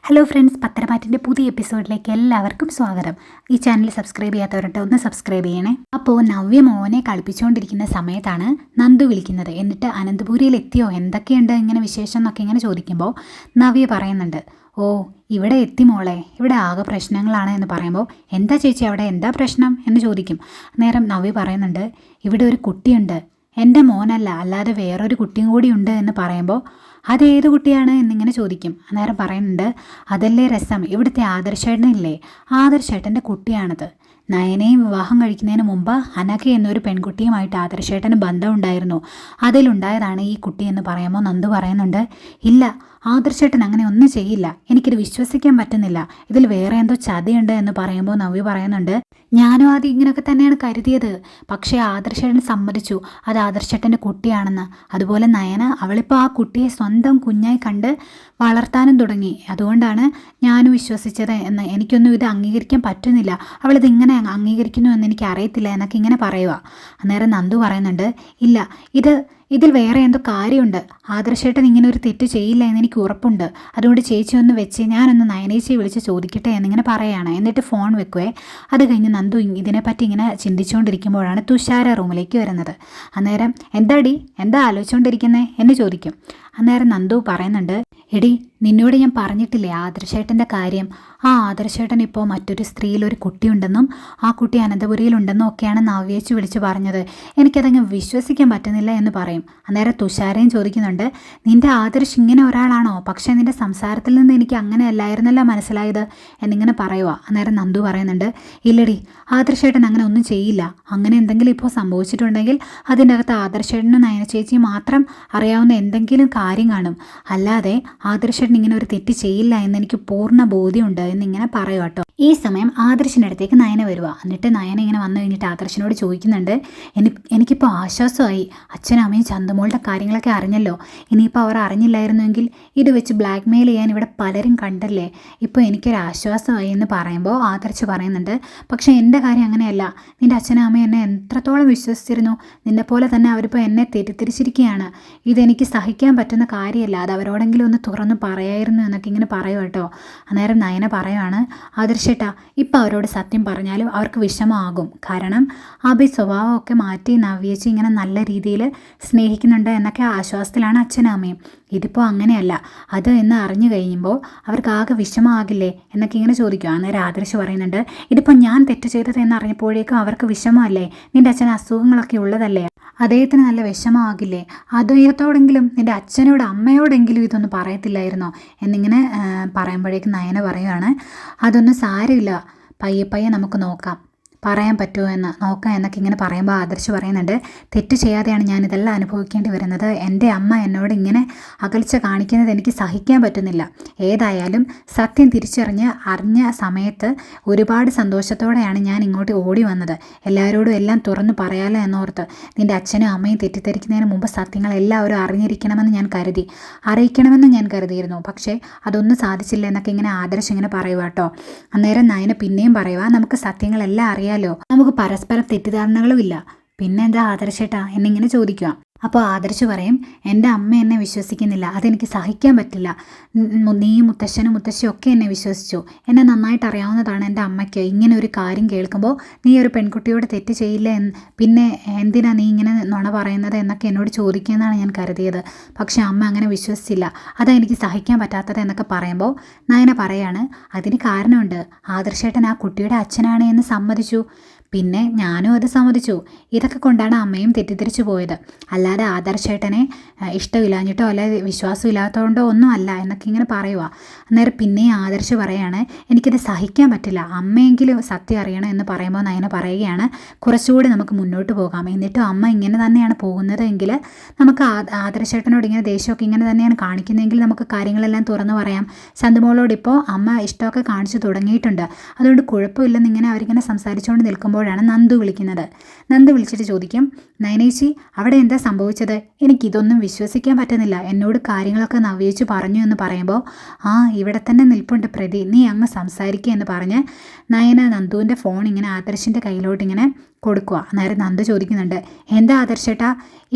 Hello friends, പത്തരമാറ്റിൻ്റെ പുതിയ എപ്പിസോഡിലേക്ക് എല്ലാവർക്കും സ്വാഗതം. ഈ ചാനൽ സബ്സ്ക്രൈബ് ചെയ്യാത്തവരുടെ ഒന്ന് സബ്സ്ക്രൈബ് ചെയ്യണേ. അപ്പോൾ നവ്യ മോനെ കളിപ്പിച്ചുകൊണ്ടിരിക്കുന്ന സമയത്താണ് നന്ദു വിളിക്കുന്നത്. എന്നിട്ട് അനന്തപുരിയിൽ എത്തിയോ, എന്തൊക്കെയുണ്ട് ഇങ്ങനെ വിശേഷം എന്നൊക്കെ ഇങ്ങനെ ചോദിക്കുമ്പോൾ നവ്യ പറയുന്നുണ്ട്, ഓ ഇവിടെ എത്തി മോളെ, ഇവിടെ ആകെ പ്രശ്നങ്ങളാണ് എന്ന് പറയുമ്പോൾ, എന്താ ചേച്ചി അവിടെ എന്താ പ്രശ്നം എന്ന് ചോദിക്കും. നേരം നവ്യ പറയുന്നുണ്ട്, ഇവിടെ ഒരു കുട്ടിയുണ്ട്, എൻ്റെ മോനല്ല അല്ലാതെ വേറൊരു കുട്ടിയും കൂടി ഉണ്ട് എന്ന് പറയുമ്പോൾ, അതേത് കുട്ടിയാണ് എന്നിങ്ങനെ ചോദിക്കും. അന്നേരം പറയുന്നുണ്ട്, അതല്ലേ രസം, ഇവിടുത്തെ ആദർശേട്ടനില്ലേ, ആദർശേട്ടൻ്റെ കുട്ടിയാണത്. നയനയും വിവാഹം കഴിക്കുന്നതിന് മുമ്പ് അനഘ എന്നൊരു പെൺകുട്ടിയുമായിട്ട് ആദർശേട്ടന് ബന്ധമുണ്ടായിരുന്നു, അതിലുണ്ടായതാണ് ഈ കുട്ടി എന്ന് പറയുമ്പോൾ നന്ദു പറയുന്നുണ്ട്, ഇല്ല ആദർശേട്ടൻ അങ്ങനെ ഒന്നും ചെയ്യില്ല, എനിക്കിത് വിശ്വസിക്കാൻ പറ്റുന്നില്ല, ഇതിൽ വേറെ എന്തോ ചതിയുണ്ട് എന്ന് പറയുമ്പോൾ നവ്യ പറയുന്നുണ്ട്, ഞാനും ആദ്യം ഇങ്ങനെയൊക്കെ തന്നെയാണ് കരുതിയത്, പക്ഷേ ആദർശേട്ടൻ സമ്മതിച്ചു അത് ആദർശേട്ടൻ്റെ കുട്ടിയാണെന്ന്. അതുപോലെ നയന അവളിപ്പോൾ ആ കുട്ടിയെ സ്വന്തം കുഞ്ഞായി കണ്ട് വളർത്താനും തുടങ്ങി, അതുകൊണ്ടാണ് ഞാനും വിശ്വസിച്ചത് എന്ന്. എനിക്കൊന്നും ഇത് അംഗീകരിക്കാൻ പറ്റുന്നില്ല, അവളിതിങ്ങനെ അംഗീകരിക്കുന്നു എന്ന് എനിക്ക് അറിയത്തില്ല എന്നൊക്കെ ഇങ്ങനെ പറയുക. അന്നേരം നന്ദു പറയുന്നുണ്ട്, ഇല്ല ഇതിൽ വേറെ എന്തോ കാര്യമുണ്ട്, ആദർശേട്ടൻ ഇങ്ങനെ ഒരു തെറ്റ് ചെയ്യില്ല എന്ന് എനിക്ക് ഉറപ്പുണ്ട്, അതുകൊണ്ട് ചേച്ചി ഒന്ന് വെച്ച് ഞാനൊന്ന് നയനേച്ചിയെ വിളിച്ച് ചോദിക്കട്ടെ എന്നിങ്ങനെ പറയുകയാണ്. എന്നിട്ട് ഫോൺ വെക്കുവേ. അത് കഴിഞ്ഞ് നന്ദു ഇതിനെപ്പറ്റി ഇങ്ങനെ ചിന്തിച്ചുകൊണ്ടിരിക്കുമ്പോഴാണ് തുഷാര റൂമിലേക്ക് വരുന്നത്. അന്നേരം എന്താ ആലോചിച്ചുകൊണ്ടിരിക്കുന്നേ എന്ന് ചോദിക്കും. അന്നേരം നന്ദു പറയുന്നുണ്ട്, എടി നിന്നോട് ഞാൻ പറഞ്ഞിട്ടില്ലേ ആദർശേട്ടൻ്റെ കാര്യം, ആ ആദർശേട്ടൻ ഇപ്പോൾ മറ്റൊരു സ്ത്രീയിൽ ഒരു കുട്ടിയുണ്ടെന്നും ആ കുട്ടി അനന്തപുരിയിലുണ്ടെന്നും ഒക്കെയാണ് നവ്യേച്ച് വിളിച്ച് പറഞ്ഞത്, എനിക്കതങ്ങ് വിശ്വസിക്കാൻ പറ്റുന്നില്ല എന്ന് പറയും. അന്നേരം തുഷാരയും ചോദിക്കുന്നുണ്ട്, നിൻ്റെ ആദർശ് ഇങ്ങനെ ഒരാളാണോ, പക്ഷേ നിൻ്റെ സംസാരത്തിൽ നിന്ന് എനിക്ക് അങ്ങനെ അല്ലായിരുന്നല്ലോ മനസ്സിലായത് എന്നിങ്ങനെ പറയുക. അന്നേരം നന്ദു പറയുന്നുണ്ട്, ഇല്ലടി ആദർശേട്ടൻ അങ്ങനെ ഒന്നും ചെയ്യില്ല, അങ്ങനെ എന്തെങ്കിലും ഇപ്പോൾ സംഭവിച്ചിട്ടുണ്ടെങ്കിൽ അതിൻ്റെ അകത്ത് ആദർശേട്ടനും നയന ചേച്ചി മാത്രം അറിയാവുന്ന എന്തെങ്കിലും കാര്യം കാണും, അല്ലാതെ ആദർശേട്ടൻ ഇങ്ങനെ ഒരു തെറ്റ് ചെയ്യില്ല എന്ന് എനിക്ക് പൂർണ്ണ ബോധ്യമുണ്ട് എന്നിങ്ങനെ പറയുക കേട്ടോ. ഈ സമയം ആദർശിൻ്റെ അടുത്തേക്ക് നയന വരുക. എന്നിട്ട് നയന ഇങ്ങനെ വന്നു കഴിഞ്ഞിട്ട് ആദർശിനോട് ചോദിക്കുന്നുണ്ട്, എനിക്കിപ്പോൾ ആശ്വാസമായി, അച്ഛനും അമ്മയും ചന്തുമോളുടെ കാര്യങ്ങളൊക്കെ അറിഞ്ഞല്ലോ, ഇനിയിപ്പോൾ അവർ അറിഞ്ഞില്ലായിരുന്നെങ്കിൽ ഇത് വെച്ച് ബ്ലാക്ക് മെയിൽ ചെയ്യാൻ ഇവിടെ പലരും കണ്ടല്ലേ, ഇപ്പോൾ എനിക്കൊരു ആശ്വാസമായി എന്ന് പറയുമ്പോൾ ആദർശ് പറയുന്നുണ്ട്, പക്ഷേ എൻ്റെ കാര്യം അങ്ങനെയല്ല, നിൻ്റെ അച്ഛനും അമ്മയും എന്നെ എത്രത്തോളം വിശ്വസിച്ചിരുന്നു, നിന്നെപ്പോലെ തന്നെ അവരിപ്പോൾ എന്നെ തെറ്റിദ്ധരിച്ചിരിക്കുകയാണ്, ഇതെനിക്ക് സഹിക്കാൻ പറ്റുന്ന കാര്യമല്ല, അത് അവരോടെങ്കിലും ഒന്ന് തുറന്ന് പറയായിരുന്നു എന്നൊക്കെ ഇങ്ങനെ പറയുക കേട്ടോ. അന്നേരം നയന പറയുവാണ്, ആദർശേട്ടാ ഇപ്പം അവരോട് സത്യം പറഞ്ഞാലും അവർക്ക് വിഷമമാകും, കാരണം അഭി സ്വഭാവമൊക്കെ മാറ്റി നവ്യേച്ചി ഇങ്ങനെ നല്ല രീതിയിൽ സ്നേഹിക്കുന്നുണ്ട് എന്നൊക്കെ ആശ്വാസത്തിലാണ് അച്ഛനും അമ്മയും, ഇതിപ്പോൾ അങ്ങനെയല്ല, അത് എന്ന് അറിഞ്ഞു കഴിയുമ്പോൾ അവർക്ക് ആകെ വിഷമമാകില്ലേ എന്നൊക്കെ ഇങ്ങനെ ചോദിക്കുക. അന്നേരം ആദർശ് പറയുന്നുണ്ട്, ഇതിപ്പോൾ ഞാൻ തെറ്റ് ചെയ്തത് എന്നറിഞ്ഞപ്പോഴേക്കും അവർക്ക് വിഷമമല്ലേ, നിൻ്റെ അച്ഛന് അസുഖങ്ങളൊക്കെ ഉള്ളതല്ലേ, അദ്ദേഹത്തിന് നല്ല വിഷമമാകില്ലേ, അദ്ദേഹത്തോടെങ്കിലും നിൻ്റെ അച്ഛനോട് അമ്മയോടെങ്കിലും ഇതൊന്നും പറയത്തില്ലായിരുന്നോ എന്നിങ്ങനെ പറയുമ്പോഴേക്കും നയന പറയുകയാണ്, അതൊന്നും സാരമില്ല, പയ്യെ നമുക്ക് നോക്കാം, പറയാൻ പറ്റുമോ എന്ന് നോക്കാം എന്നൊക്കെ ഇങ്ങനെ പറയുമ്പോൾ ആദർശ് പറയുന്നുണ്ട്, തെറ്റ് ചെയ്യാതെയാണ് ഞാനിതെല്ലാം അനുഭവിക്കേണ്ടി വരുന്നത്, എൻ്റെ അമ്മ എന്നോട് ഇങ്ങനെ അകൽച്ച കാണിക്കുന്നത് എനിക്ക് സഹിക്കാൻ പറ്റുന്നില്ല, ഏതായാലും സത്യം അറിഞ്ഞ സമയത്ത് ഒരുപാട് സന്തോഷത്തോടെയാണ് ഞാൻ ഇങ്ങോട്ട് ഓടി വന്നത്, എല്ലാവരോടും എല്ലാം തുറന്ന് പറയാലോ എന്നോർത്ത്, നിൻ്റെ അച്ഛനും അമ്മയും തെറ്റിദ്ധരിക്കുന്നതിന് മുമ്പ് സത്യങ്ങൾ എല്ലാവരും അറിയിക്കണമെന്ന് ഞാൻ കരുതിയിരുന്നു, പക്ഷേ അതൊന്നും സാധിച്ചില്ല എന്നൊക്കെ ഇങ്ങനെ ആദർശ് ഇങ്ങനെ പറയുക കേട്ടോ. അന്നേരം നയന പിന്നെയും പറയുക, നമുക്ക് സത്യങ്ങളെല്ലാം അറിയാലോ, നമുക്ക് പരസ്പരം തെറ്റിദ്ധാരണകളും ഇല്ല, പിന്നെന്താ ആദർശേട്ടാ എന്നിങ്ങനെ ചോദിക്കുക. അപ്പോൾ ആദർശ് പറയും, എൻ്റെ അമ്മ എന്നെ വിശ്വസിക്കുന്നില്ല, അതെനിക്ക് സഹിക്കാൻ പറ്റില്ല, നീയും മുത്തശ്ശനും മുത്തശ്ശിയും ഒക്കെ എന്നെ വിശ്വസിച്ചു, എന്നെ നന്നായിട്ട് അറിയാവുന്നതാണ് എൻ്റെ അമ്മയ്ക്ക്, ഇങ്ങനെ ഒരു കാര്യം കേൾക്കുമ്പോൾ നീ ഒരു പെൺകുട്ടിയോട് തെറ്റ് ചെയ്യില്ല പിന്നെ എന്തിനാ നീ ഇങ്ങനെ നുണ പറയുന്നത് എന്നൊക്കെ എന്നോട് ചോദിക്കുമെന്നാണ് ഞാൻ കരുതിയത്, പക്ഷെ അമ്മ അങ്ങനെ വിശ്വസിച്ചില്ല, അതാ എനിക്ക് സഹിക്കാൻ പറ്റാത്തത് എന്നൊക്കെ പറയുമ്പോൾ നയന പറയാണ്, അതിന് കാരണമുണ്ട്, ആദർശേട്ടൻ ആ കുട്ടിയുടെ അച്ഛനാണ് എന്ന് സമ്മതിച്ചു, പിന്നെ ഞാനും അത് സമ്മതിച്ചു, ഇതൊക്കെ കൊണ്ടാണ് അമ്മയും തെറ്റിദ്ധരിച്ചു പോയത്, അല്ലാതെ ആദർശേട്ടനെ ഇഷ്ടമില്ലാഞ്ഞിട്ടോ അല്ലാതെ വിശ്വാസം ഇല്ലാത്തതുകൊണ്ടോ ഒന്നും അല്ല എന്നൊക്കെ ഇങ്ങനെ പറയുക. അന്നേരം പിന്നെ ആദർശ് പറയാണ്, എനിക്കിത് സഹിക്കാൻ പറ്റില്ല, അമ്മയെങ്കിലും സത്യം അറിയണം എന്ന് പറയുമ്പോൾ നയന പറയുകയാണ്, കുറച്ചുകൂടി നമുക്ക് മുന്നോട്ട് പോകാം, എന്നിട്ടും അമ്മ ഇങ്ങനെ തന്നെയാണ് പോകുന്നത് എങ്കിൽ നമുക്ക് ആദർശേട്ടനോട് ഇങ്ങനെ ദേഷ്യമൊക്കെ ഇങ്ങനെ തന്നെയാണ് കാണിക്കുന്നതെങ്കിൽ നമുക്ക് കാര്യങ്ങളെല്ലാം തുറന്നു പറയാം, ചന്തുമോളോട് ഇപ്പോൾ അമ്മ ഇഷ്ടമൊക്കെ കാണിച്ചു തുടങ്ങിയിട്ടുണ്ട്, അതുകൊണ്ട് കുഴപ്പമില്ലെന്ന് ഇങ്ങനെ അവരിങ്ങനെ സംസാരിച്ചുകൊണ്ട് നിൽക്കുമ്പോൾ നന്ദു വിളിക്കുന്നത്. നന്ദു വിളിച്ചിട്ട് ചോദിക്കും, നയനേച്ചി അവിടെ എന്താ സംഭവിച്ചത്? എനിക്കിതൊന്നും വിശ്വസിക്കാൻ പറ്റുന്നില്ല. എന്നോട് കാര്യങ്ങളൊക്കെ നവ്യേച്ചു പറഞ്ഞു എന്ന് പറയുമ്പോൾ ഇവിടെ തന്നെ നിൽപ്പുണ്ട് പ്രതി, നീ അങ്ങ് സംസാരിക്കുക എന്ന് പറഞ്ഞ് നയന നന്ദുവിൻ്റെ ഫോൺ ഇങ്ങനെ ആദർശിൻ്റെ കയ്യിലോട്ട് ഇങ്ങനെ കൊടുക്കുക. അന്നേരം നന്ദു ചോദിക്കുന്നുണ്ട്, എന്താ ആദർശേട്ടാ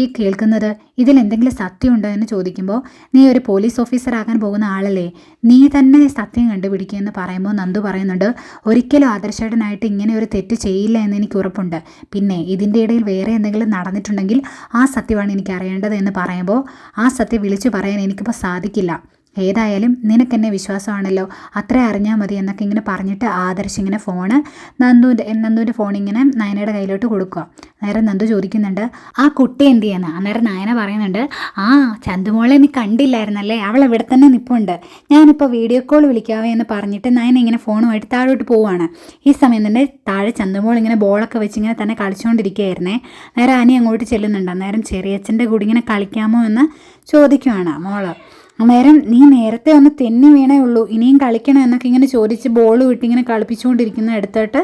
ഈ കേൾക്കുന്നത്? ഇതിൽ എന്തെങ്കിലും സത്യമുണ്ടോ എന്ന് ചോദിക്കുമ്പോൾ, നീ ഒരു പോലീസ് ഓഫീസർ ആകാൻ പോകുന്ന ആളല്ലേ, നീ തന്നെ സത്യം കണ്ടുപിടിക്കുക എന്ന് പറയുമ്പോൾ നന്ദു പറയുന്നുണ്ട്, ഒരിക്കലും ആദർശേട്ടനായിട്ട് ഇങ്ങനെ ഒരു തെറ്റ് ചെയ്യില്ല എന്ന് എനിക്ക് ഉറപ്പുണ്ട്. പിന്നെ ഇതിൻ്റെ ഇടയിൽ വേറെ എന്തെങ്കിലും നടന്നിട്ടുണ്ടെങ്കിൽ ആ സത്യമാണ് എനിക്ക് അറിയേണ്ടത് എന്ന് പറയുമ്പോൾ, ആ സത്യം വിളിച്ചു പറയാൻ എനിക്കിപ്പോൾ സാധിക്കില്ല. ഏതായാലും നിനക്കെന്നെ വിശ്വാസമാണല്ലോ, അത്ര അറിഞ്ഞാൽ മതി എന്നൊക്കെ ഇങ്ങനെ പറഞ്ഞിട്ട് ആദർശ് ഇങ്ങനെ ഫോണ് നന്ദുവിൻ്റെ ഫോൺ ഇങ്ങനെ നയനയുടെ കയ്യിലോട്ട് കൊടുക്കുക. അന്നേരം നന്ദു ചോദിക്കുന്നുണ്ട്, ആ കുട്ടി എന്ത് ചെയ്യുന്നത്? അന്നേരം നയന പറയുന്നുണ്ട്, ചന്തുമോളെ നീ കണ്ടില്ലായിരുന്നല്ലേ, അവൾ ഇവിടെ തന്നെ നിൽപ്പുണ്ട്, ഞാനിപ്പോൾ വീഡിയോ കോൾ വിളിക്കാവേ എന്ന് പറഞ്ഞിട്ട് നയന ഇങ്ങനെ ഫോണുമായിട്ട് താഴോട്ട് പോവുകയാണ്. ഈ സമയം തന്നെ താഴെ ചന്തുമോൾ ഇങ്ങനെ ബോളൊക്കെ വെച്ച് ഇങ്ങനെ തന്നെ കളിച്ചുകൊണ്ടിരിക്കുകയായിരുന്നേ. നേരെ അനി അങ്ങോട്ട് ചെല്ലുന്നുണ്ട്. അന്നേരം ചെറിയച്ഛൻ്റെ കൂടി ഇങ്ങനെ കളിക്കാമോ എന്ന് ചോദിക്കുവാണ് മോള്. അന്നേരം നീ നേരത്തെ ഒന്ന് തെന്നി വീണേ ഉള്ളൂ, ഇനിയും കളിക്കണം എന്നൊക്കെ ഇങ്ങനെ ചോദിച്ച് ബോൾ വിട്ട് ഇങ്ങനെ കളിപ്പിച്ചുകൊണ്ടിരിക്കുന്ന എടുത്തിട്ട്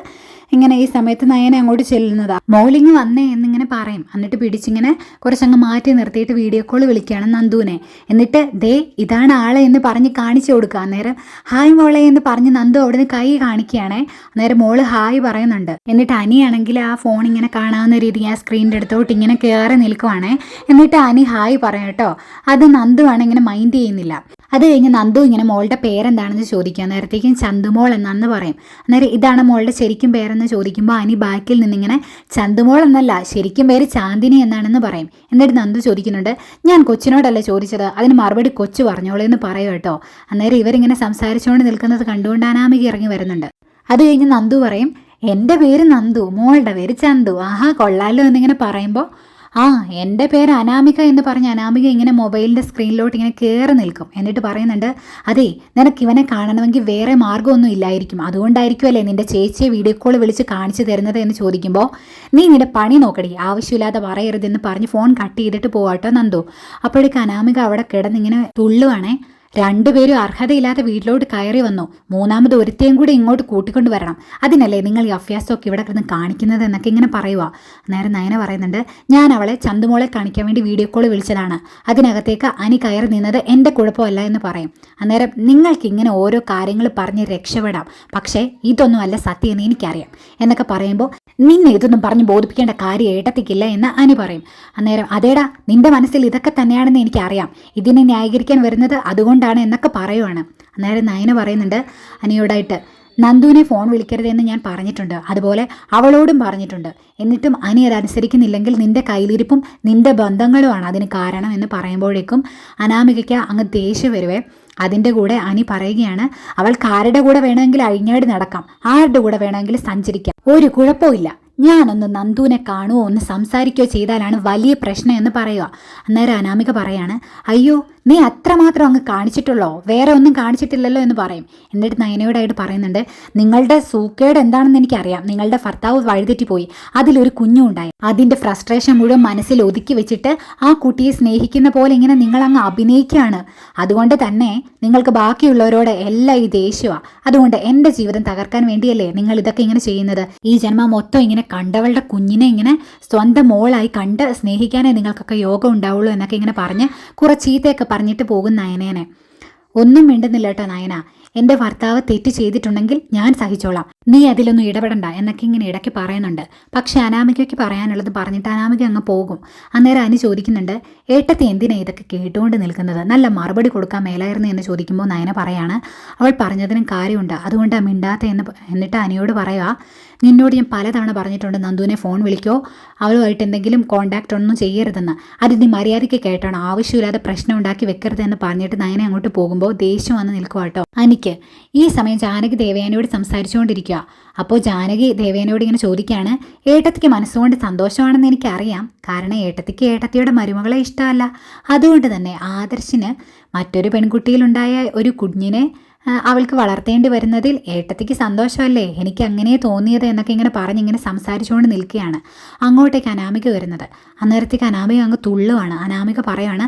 ഇങ്ങനെ ഈ സമയത്ത് നയന അങ്ങോട്ട് ചെല്ലുന്നതാ. മോളിങ് വന്നേ എന്നിങ്ങനെ പറയും. എന്നിട്ട് പിടിച്ചിങ്ങനെ കുറച്ചങ്ങ് മാറ്റി നിർത്തിയിട്ട് വീഡിയോ കോൾ വിളിക്കുകയാണ് നന്ദുവിനെ. എന്നിട്ട് ദേ ഇതാണ് ആളെ എന്ന് പറഞ്ഞ് കാണിച്ചു കൊടുക്കുക. അന്നേരം ഹായ് മോളെ എന്ന് പറഞ്ഞ് നന്ദു അവിടുന്ന് കൈ കാണിക്കുകയാണേ. അന്നേരം മോള് ഹായ് പറയുന്നുണ്ട്. എന്നിട്ട് അനിയാണെങ്കിൽ ആ ഫോൺ ഇങ്ങനെ കാണാവുന്ന രീതിക്ക് ആ സ്ക്രീനിൻ്റെ അടുത്തോട്ട് ഇങ്ങനെ കയറി നിൽക്കുവാണേ. എന്നിട്ട് അനി ഹായ് പറയും കേട്ടോ. അത് നന്ദുവാണ് ഇങ്ങനെ മൈൻഡ് ചെയ്യുന്നില്ല. അത് കഴിഞ്ഞ് നന്ദു ഇങ്ങനെ മോളുടെ പേരെന്താണെന്ന് ചോദിക്കുക. നേരത്തേക്കും ചന്തുമോൾ എന്നാണെന്ന് പറയും. അന്നേരം ഇതാണ് മോളുടെ ശരിക്കും പേരെന്ന് ചോദിക്കുമ്പോൾ അനി ബാക്കിൽ നിന്നിങ്ങനെ ചന്തുമോൾ എന്നല്ല, ശരിക്കും പേര് ചാന്ദിനി എന്നാണെന്ന് പറയും. എന്നിട്ട് നന്ദു ചോദിക്കുന്നുണ്ട്, ഞാൻ കൊച്ചിനോടല്ലേ ചോദിച്ചത്, അതിന് മറുപടി കൊച്ചു പറഞ്ഞോളൂ എന്ന് പറയും കേട്ടോ. അന്നേരം ഇവരിങ്ങനെ സംസാരിച്ചുകൊണ്ട് നിൽക്കുന്നത് കണ്ടുകൊണ്ട് അനാമിക ഇറങ്ങി വരുന്നുണ്ട്. അത് കഴിഞ്ഞ് നന്ദു പറയും, എൻ്റെ പേര് നന്ദു, മോളുടെ പേര് ചന്തു, ആഹാ കൊള്ളാലോ എന്നിങ്ങനെ പറയുമ്പോൾ എൻ്റെ പേര് അനാമിക എന്ന് പറഞ്ഞ് അനാമിക ഇങ്ങനെ മൊബൈലിൻ്റെ സ്ക്രീനിലോട്ട് ഇങ്ങനെ കയറി നിൽക്കും. എന്നിട്ട് പറയുന്നുണ്ട്, അതെ നിനക്ക് ഇവനെ കാണണമെങ്കിൽ വേറെ മാർഗ്ഗമൊന്നും ഇല്ലായിരിക്കും, അതുകൊണ്ടായിരിക്കുമല്ലേ നിൻ്റെ ചേച്ചിയെ വീഡിയോ കോൾ വിളിച്ച് കാണിച്ചു തരുന്നത് എന്ന് ചോദിക്കുമ്പോൾ, നീ നിൻ്റെ പണി നോക്കടി, ആവശ്യമില്ലാതെ പറയരുതെന്ന് പറഞ്ഞ് ഫോൺ കട്ട് ചെയ്തിട്ട് പോവാട്ടോ നന്ദു. അപ്പോഴേക്ക് അനാമിക അവിടെ കിടന്നിങ്ങനെ തുള്ളുവാണേ. രണ്ടുപേരും അർഹതയില്ലാത്ത വീട്ടിലോട്ട് കയറി വന്നു, മൂന്നാമത് ഒരുത്തേയും കൂടി ഇങ്ങോട്ട് കൂട്ടിക്കൊണ്ട് വരണം, അതിനല്ലേ നിങ്ങൾ ഈ അഭ്യാസമൊക്കെ ഇവിടെ കിടന്ന് കാണിക്കുന്നത് എന്നൊക്കെ ഇങ്ങനെ പറയുക. അന്നേരം നയന പറയുന്നുണ്ട്, ഞാൻ അവളെ ചന്തുമോളെ കാണിക്കാൻ വേണ്ടി വീഡിയോ കോൾ വിളിച്ചതാണ്, അതിനകത്തേക്ക് അനി കയറി നിന്നത് എൻ്റെ കുഴപ്പമല്ല എന്ന് പറയും. അന്നേരം നിങ്ങൾക്ക് ഇങ്ങനെ ഓരോ കാര്യങ്ങൾ പറഞ്ഞ് രക്ഷപ്പെടാം, പക്ഷേ ഇതൊന്നും അല്ല സത്യം എന്ന് എനിക്കറിയാം എന്നൊക്കെ പറയുമ്പോൾ, നിന്നെ ഇതൊന്നും പറഞ്ഞ് ബോധിപ്പിക്കേണ്ട കാര്യം ഏട്ടത്തിക്കില്ല എന്ന് അനി പറയും. അന്നേരം അതേടാ നിന്റെ മനസ്സിൽ ഇതൊക്കെ തന്നെയാണെന്ന് എനിക്കറിയാം, ഇതിനെ ന്യായീകരിക്കാൻ വരുന്നത് അതുകൊണ്ടാണ് എന്നൊക്കെ പറയുവാണ്. അന്നേരം നയന പറയുന്നുണ്ട് അനിയോടായിട്ട്, നന്ദുവിനെ ഫോൺ വിളിക്കരുതെന്ന് ഞാൻ പറഞ്ഞിട്ടുണ്ട്, അതുപോലെ അവളോടും പറഞ്ഞിട്ടുണ്ട്, എന്നിട്ടും അനി അതനുസരിക്കുന്നില്ലെങ്കിൽ നിന്റെ കയ്യിലിരിപ്പും നിന്റെ ബന്ധങ്ങളുമാണ് അതിന് കാരണം എന്ന് പറയുമ്പോഴേക്കും അനാമികയ്ക്ക് അങ്ങ് ദേഷ്യം വരുവേ. അതിൻ്റെ കൂടെ അനി പറയുകയാണ്, അവൾക്ക് ആരുടെ കൂടെ വേണമെങ്കിൽ അഴിഞ്ഞാടി നടക്കാം, ആരുടെ കൂടെ വേണമെങ്കിൽ സഞ്ചരിക്കാം, ഒരു കുഴപ്പമില്ല, ഞാനൊന്ന് നന്ദുവിനെ കാണുമോ ഒന്ന് സംസാരിക്കുകയോ ചെയ്താലാണ് വലിയ പ്രശ്നം എന്ന് പറയുക. അന്നേരം അനാമിക പറയാണ്, അയ്യോ നീ അത്രമാത്രം അങ്ങ് കാണിച്ചിട്ടുള്ളോ, വേറെ ഒന്നും കാണിച്ചിട്ടില്ലല്ലോ എന്ന് പറയും. എന്നിട്ട് നയനയോടായിട്ട് പറയുന്നുണ്ട്, നിങ്ങളുടെ സൂക്കേട് എന്താണെന്ന് എനിക്കറിയാം, നിങ്ങളുടെ ഭർത്താവ് വഴിതെറ്റിപ്പോയി, അതിലൊരു കുഞ്ഞും ഉണ്ടായി, അതിൻ്റെ ഫ്രസ്ട്രേഷൻ മുഴുവൻ മനസ്സിൽ ഒതുക്കി വെച്ചിട്ട് ആ കുട്ടിയെ സ്നേഹിക്കുന്ന പോലെ ഇങ്ങനെ നിങ്ങളങ്ങ് അഭിനയിക്കുകയാണ്, അതുകൊണ്ട് തന്നെ നിങ്ങൾക്ക് ബാക്കിയുള്ളവരോട് എല്ലാം ഈ ദേഷ്യമാണ്, അതുകൊണ്ട് എൻ്റെ ജീവിതം തകർക്കാൻ വേണ്ടിയല്ലേ നിങ്ങൾ ഇതൊക്കെ ഇങ്ങനെ ചെയ്യുന്നത്, ഈ ജന്മം മൊത്തം ഇങ്ങനെ കണ്ടവളുടെ കുഞ്ഞിനെ ഇങ്ങനെ സ്വന്തം മോളായി കണ്ട് സ്നേഹിക്കാനേ നിങ്ങൾക്കൊക്കെ യോഗം ഉണ്ടാവുള്ളൂ എന്നൊക്കെ ഇങ്ങനെ പറഞ്ഞ് കുറച്ച് ചീത്തയൊക്കെ പറഞ്ഞിട്ട് പോകും നയനേനെ. ഒന്നും മിണ്ടുന്നില്ല കേട്ടോ നയന, എൻ്റെ ഭർത്താവ് തെറ്റ് ചെയ്തിട്ടുണ്ടെങ്കിൽ ഞാൻ സഹിച്ചോളാം, നീ അതിലൊന്നും ഇടപെടണ്ട എന്നൊക്കെ ഇങ്ങനെ ഇടയ്ക്ക് പറയുന്നുണ്ട്. പക്ഷെ അനാമികയ്ക്ക് പറയാനുള്ളത് പറഞ്ഞിട്ട് അനാമിക അങ്ങ് പോകും. അന്നേരം അനി ചോദിക്കുന്നുണ്ട്, ഏട്ടത്തി എന്തിനാ ഇതൊക്കെ കേട്ടുകൊണ്ട് നിൽക്കുന്നത്, നല്ല മറുപടി കൊടുക്കാൻ മേലായിരുന്നു എന്ന് ചോദിക്കുമ്പോൾ നയന പറയാണ്, അവൾ പറഞ്ഞതിനും കാര്യമുണ്ട്, അതുകൊണ്ടാണ് മിണ്ടാത്ത എന്നിട്ട് അനിയോട് പറയുക, നിന്നോട് ഞാൻ പലതവണ പറഞ്ഞിട്ടുണ്ട് നന്ദുവിനെ ഫോൺ വിളിക്കോ അവളുമായിട്ട് എന്തെങ്കിലും കോണ്ടാക്ട് ഒന്നും ചെയ്യരുതെന്ന്, അത് നീ മര്യാദയ്ക്ക് കേട്ടോണം, ആവശ്യമില്ലാതെ പ്രശ്നം ഉണ്ടാക്കി വെക്കരുതെന്ന് പറഞ്ഞിട്ട് നയനെ അങ്ങോട്ട് പോകുമ്പോൾ ദേഷ്യം വന്ന് നിൽക്കുക കേട്ടോ അനിക്ക്. ഈ സമയം ജാനകി ദേവയാനിയോട് സംസാരിച്ചുകൊണ്ടിരിക്കുക. അപ്പോൾ ജാനകി ദേവേനോട് ഇങ്ങനെ ചോദിക്കുകയാണ്, ഏട്ടത്തിക്ക് മനസ്സുകൊണ്ട് സന്തോഷമാണെന്ന് എനിക്കറിയാം, കാരണം ഏട്ടത്തിക്ക് ഏട്ടത്തിയുടെ മരുമകളെ ഇഷ്ടമല്ല, അതുകൊണ്ട് തന്നെ ആദർശിന് മറ്റൊരു പെൺകുട്ടിയിലുണ്ടായ ഒരു കുഞ്ഞിനെ അവൾക്ക് വളർത്തേണ്ടി വരുന്നതിൽ ഏട്ടത്തിക്ക് സന്തോഷമല്ലേ, എനിക്ക് അങ്ങനെ തോന്നിയത് എന്നൊക്കെ ഇങ്ങനെ പറഞ്ഞിങ്ങനെ സംസാരിച്ചുകൊണ്ട് നിൽക്കുകയാണ്. അങ്ങോട്ടേക്ക് അനാമിക വരുന്നത്. അന്നേരത്തേക്ക് അനാമിക അങ്ങ് തുള്ളുവാണ്. അനാമിക പറയാണ്,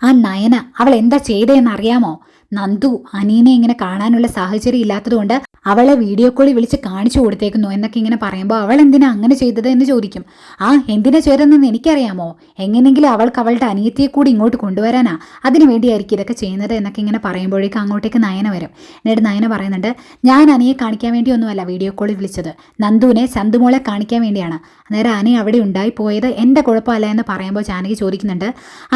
ആ നയന അവൾ എന്താ ചെയ്തതെന്ന് അറിയാമോ, നന്ദു അനീനെ ഇങ്ങനെ കാണാനുള്ള സാഹചര്യം ഇല്ലാത്തതുകൊണ്ട് അവളെ വീഡിയോ കോളിൽ വിളിച്ച് കാണിച്ചു കൊടുത്തേക്കുന്നു എന്നൊക്കെ ഇങ്ങനെ പറയുമ്പോൾ അവൾ എന്തിനാ അങ്ങനെ ചെയ്തത് എന്ന് ചോദിക്കും. ആ എന്തിനാ ചെയ്തതെന്ന് എനിക്കറിയാമോ, എങ്ങനെയെങ്കിലും അവൾക്ക് അവളുടെ അനിയത്തിയെ കൂടി ഇങ്ങോട്ട് കൊണ്ടുവരാനാ, അതിനു വേണ്ടിയായിരിക്കും ഇതൊക്കെ ചെയ്യുന്നത് എന്നൊക്കെ ഇങ്ങനെ പറയുമ്പോഴേക്കും അങ്ങോട്ടേക്ക് നയന വരും. എന്നിട്ട് നയന പറയുന്നുണ്ട്, ഞാൻ അനിയെ കാണിക്കാൻ വേണ്ടിയൊന്നുമല്ല വീഡിയോ കോളിൽ വിളിച്ചത്, നന്ദുവിനെ ചന്തുമോളെ കാണിക്കാൻ വേണ്ടിയാണ്. അന്നേരം അനി അവിടെ ഉണ്ടായിപ്പോയത് എൻ്റെ കുഴപ്പമല്ല എന്ന് പറയുമ്പോൾ ജാനകി ചോദിക്കുന്നുണ്ട്,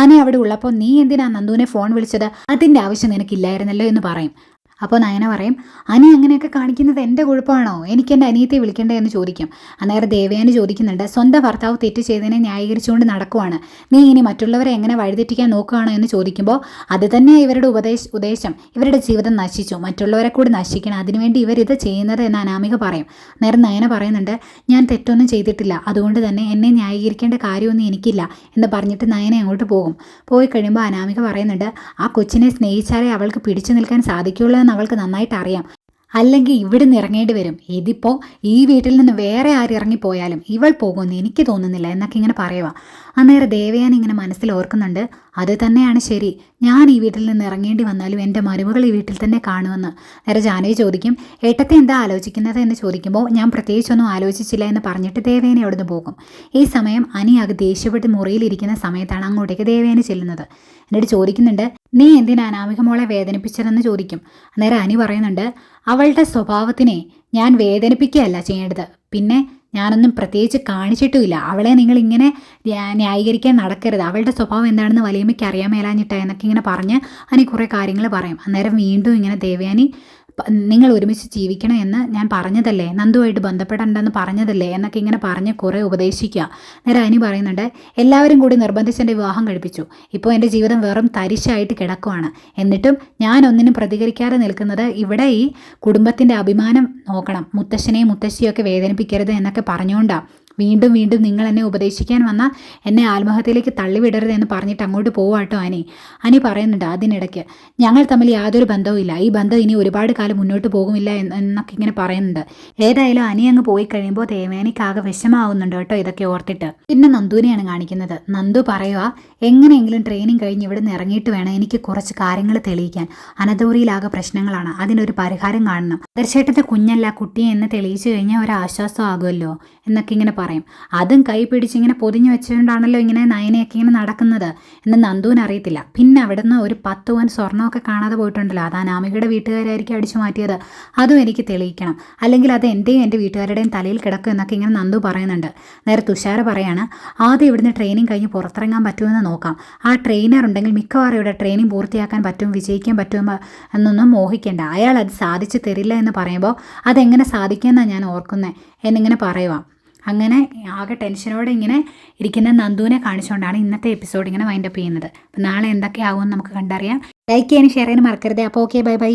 അനി അവിടെ ഉള്ളപ്പോൾ നീ എന്തിനാ നന്ദുവിനെ ഫോൺ വിളിച്ചത്, അതിൻ്റെ ആവശ്യം നിനക്കില്ലായിരുന്നല്ലോ എന്ന് പറയും. അപ്പോൾ നയന പറയും, അനി അങ്ങനെയൊക്കെ കാണിക്കുന്നത് എൻ്റെ കുഴപ്പമാണോ, എനിക്ക് എൻ്റെ അനിയത്തെ വിളിക്കണ്ടേ എന്ന് ചോദിക്കും. അന്നേരം ദേവയാനി ചോദിക്കുന്നുണ്ട്, സ്വന്തം ഭർത്താവ് തെറ്റ് ചെയ്തതിനെ ന്യായീകരിച്ചുകൊണ്ട് നടക്കുവാണ്, നീ ഇനി മറ്റുള്ളവരെ എങ്ങനെ വഴിതെറ്റിക്കാൻ നോക്കുകയാണോ എന്ന് ചോദിക്കുമ്പോൾ അത് തന്നെ ഇവരുടെ ഉദ്ദേശം, ഇവരുടെ ജീവിതം നശിച്ചു, മറ്റുള്ളവരെ കൂടി നശിക്കണം, അതിനുവേണ്ടി ഇവരിത് ചെയ്യുന്നത് എന്ന് അനാമിക പറയും. അന്നേരം നയന പറയുന്നുണ്ട്, ഞാൻ തെറ്റൊന്നും ചെയ്തിട്ടില്ല, അതുകൊണ്ട് തന്നെ എന്നെ ന്യായീകരിക്കേണ്ട കാര്യമൊന്നും എനിക്കില്ല എന്ന് പറഞ്ഞിട്ട് നയന അങ്ങോട്ട് പോകും. പോയി കഴിയുമ്പോൾ അനാമിക പറയുന്നുണ്ട്, ആ കൊച്ചിനെ സ്നേഹിച്ചാലേ അവൾക്ക് പിടിച്ചു നിൽക്കാൻ സാധിക്കുള്ളൂ അവൾക്ക് നന്നായിട്ട് അറിയാം, അല്ലെങ്കിൽ ഇവിടുന്ന് ഇറങ്ങേണ്ടി വരും, ഇതിപ്പോൾ ഈ വീട്ടിൽ നിന്ന് വേറെ ആര് ഇറങ്ങിപ്പോയാലും ഇവൾ പോകുമെന്ന് എനിക്ക് തോന്നുന്നില്ല എന്നൊക്കെ ഇങ്ങനെ പറയുക. അന്നേരം ദേവയാനി ഇങ്ങനെ മനസ്സിൽ ഓർക്കുന്നുണ്ട്, അത് തന്നെയാണ് ശരി, ഞാൻ ഈ വീട്ടിൽ നിന്ന് ഇറങ്ങേണ്ടി വന്നാലും എൻ്റെ മരുമകൾ ഈ വീട്ടിൽ തന്നെ കാണുമെന്ന്. നേരെ ജാനകി ചോദിക്കും, ഏട്ടത്തെ എന്താ ആലോചിക്കുന്നത് എന്ന് ചോദിക്കുമ്പോൾ ഞാൻ പ്രത്യേകിച്ചൊന്നും ആലോചിച്ചില്ല എന്ന് പറഞ്ഞിട്ട് ദേവയാനി അവിടുന്ന് പോകും. ഈ സമയം അനി ആകെ ദേഷ്യപ്പെട്ട് മുറിയിലിരിക്കുന്ന സമയത്താണ് അങ്ങോട്ടേക്ക് ദേവയാനി ചെല്ലുന്നത്. എന്നിട്ട് ചോദിക്കുന്നുണ്ട്, നീ എന്തിനാ അനാമിക മോളെ വേദനിപ്പിച്ചതെന്ന് ചോദിക്കും. അന്നേരം അനി പറയുന്നുണ്ട്, അവളുടെ സ്വഭാവത്തിനെ ഞാൻ വേദനിപ്പിക്കുകയല്ല ചെയ്യേണ്ടത്, പിന്നെ ഞാനൊന്നും പ്രത്യേകിച്ച് കാണിച്ചിട്ടുമില്ല, അവളെ നിങ്ങൾ ഇങ്ങനെ ന്യായീകരിക്കാൻ നടക്കരുത്, അവളുടെ സ്വഭാവം എന്താണെന്ന് വലിയമ്മയ്ക്ക് അറിയാൻ മേലാഞ്ഞിട്ടാ എന്നൊക്കെ ഇങ്ങനെ പറഞ്ഞ് അനി കുറേ കാര്യങ്ങൾ പറയും. അന്നേരം വീണ്ടും ഇങ്ങനെ ദേവയാനി, നിങ്ങൾ ഒരുമിച്ച് ജീവിക്കണം എന്ന് ഞാൻ പറഞ്ഞതല്ലേ, നന്ദുവായിട്ട് ബന്ധപ്പെടണ്ടെന്ന് പറഞ്ഞതല്ലേ എന്നൊക്കെ ഇങ്ങനെ പറഞ്ഞ് കുറേ ഉപദേശിക്കുക. നേരെ അനി പറയുന്നുണ്ട്, എല്ലാവരും കൂടി നിർബന്ധിച്ച് എൻ്റെ വിവാഹം കഴിപ്പിച്ചു, ഇപ്പോൾ എൻ്റെ ജീവിതം വെറും തരിശായിട്ട് കിടക്കുവാണ്, എന്നിട്ടും ഞാൻ ഒന്നിനും പ്രതികരിക്കാതെ നിൽക്കുന്നത് ഇവിടെ ഈ കുടുംബത്തിൻ്റെ അഭിമാനം നോക്കണം, മുത്തശ്ശനെയും മുത്തശ്ശിയും ഒക്കെ വേദനിപ്പിക്കരുത് എന്നൊക്കെ പറഞ്ഞുകൊണ്ടാണ് വീണ്ടും വീണ്ടും നിങ്ങൾ എന്നെ ഉപദേശിക്കാൻ വന്നാൽ എന്നെ ആത്മഹത്യയിലേക്ക് തള്ളിവിടരുത് എന്ന് പറഞ്ഞിട്ട് അങ്ങോട്ട് പോവാട്ടോ അനി പറയുന്നുണ്ട്. അതിനിടയ്ക്ക് ഞങ്ങൾ തമ്മിൽ യാതൊരു ബന്ധവുമില്ല, ഈ ബന്ധം ഇനി ഒരുപാട് കാലം മുന്നോട്ട് പോകുമില്ല എന്നൊക്കെ ഇങ്ങനെ പറയുന്നുണ്ട്. ഏതായാലും അനി അങ്ങ് പോയി കഴിയുമ്പോൾ ദേവയാനിക്കാകെ വിഷമാവുന്നുണ്ട് കേട്ടോ ഇതൊക്കെ ഓർത്തിട്ട്. പിന്നെ നന്ദുവിനെയാണ് കാണിക്കുന്നത്. നന്ദു പറയുക, എങ്ങനെയെങ്കിലും ട്രെയിനിങ് കഴിഞ്ഞ് ഇവിടെ നിന്ന് ഇറങ്ങിയിട്ട് വേണം എനിക്ക് കുറച്ച് കാര്യങ്ങൾ തെളിയിക്കാൻ, അനന്തപുരിയിലാകെ പ്രശ്നങ്ങളാണ്, അതിനൊരു പരിഹാരം കാണണം, തീർച്ചയായിട്ടും കുഞ്ഞല്ല കുട്ടിയെ എന്ന് തെളിയിച്ചു കഴിഞ്ഞാൽ ഒരു ആശ്വാസമാകുമല്ലോ എന്നൊക്കെ ഇങ്ങനെ പറയും. അതും കൈ പിടിച്ചിങ്ങനെ പൊതിഞ്ഞു വെച്ചുകൊണ്ടാണല്ലോ ഇങ്ങനെ നയനയൊക്കെ ഇങ്ങനെ നടക്കുന്നത് എന്ന് നന്ദുവിന് അറിയത്തില്ല. പിന്നെ അവിടുന്ന് ഒരു 10 പവൻ സ്വർണ്ണമൊക്കെ കാണാതെ പോയിട്ടുണ്ടല്ലോ, അത് അനാമികയുടെ വീട്ടുകാരായിരിക്കും അടിച്ചു മാറ്റിയത്, അതും എനിക്ക് തെളിയിക്കണം, അല്ലെങ്കിൽ അത് എൻ്റെയും എൻ്റെ വീട്ടുകാരുടെയും തലയിൽ കിടക്കും എന്നൊക്കെ ഇങ്ങനെ നന്ദു പറയുന്നുണ്ട്. നേരെ തുഷാര പറയാണ്, ആദ്യം ഇവിടുന്ന് ട്രെയിനിങ് കഴിഞ്ഞ് പുറത്തിറങ്ങാൻ പറ്റുമെന്ന് നോക്കാം, ആ ട്രെയിനർ ഉണ്ടെങ്കിൽ മിക്കവാറും ഇവിടെ ട്രെയിനിങ് പൂർത്തിയാക്കാൻ പറ്റും, വിജയിക്കാൻ പറ്റും എന്നൊന്നും മോഹിക്കേണ്ട, അയാൾ അത് സാധിച്ചു തരില്ല എന്ന് പറയുമ്പോൾ അതെങ്ങനെ സാധിക്കുമെന്നാണ് ഞാൻ ഓർക്കുന്നത് എന്നിങ്ങനെ പറയുക. അങ്ങനെ ആകെ ടെൻഷനോടെ ഇങ്ങനെ ഇരിക്കുന്ന നന്ദുവിനെ കാണിച്ചുകൊണ്ടാണ് ഇന്നത്തെ എപ്പിസോഡ് ഇങ്ങനെ വൈൻഡപ്പ് ചെയ്യുന്നത്. അപ്പോൾ നാളെ എന്തൊക്കെയാകുമെന്ന് നമുക്ക് കണ്ടറിയാം. ലൈക്ക് ചെയ്യാനും ഷെയർ ചെയ്യാനും മറക്കരുത്. അപ്പോൾ ഓക്കെ, ബൈ ബൈ.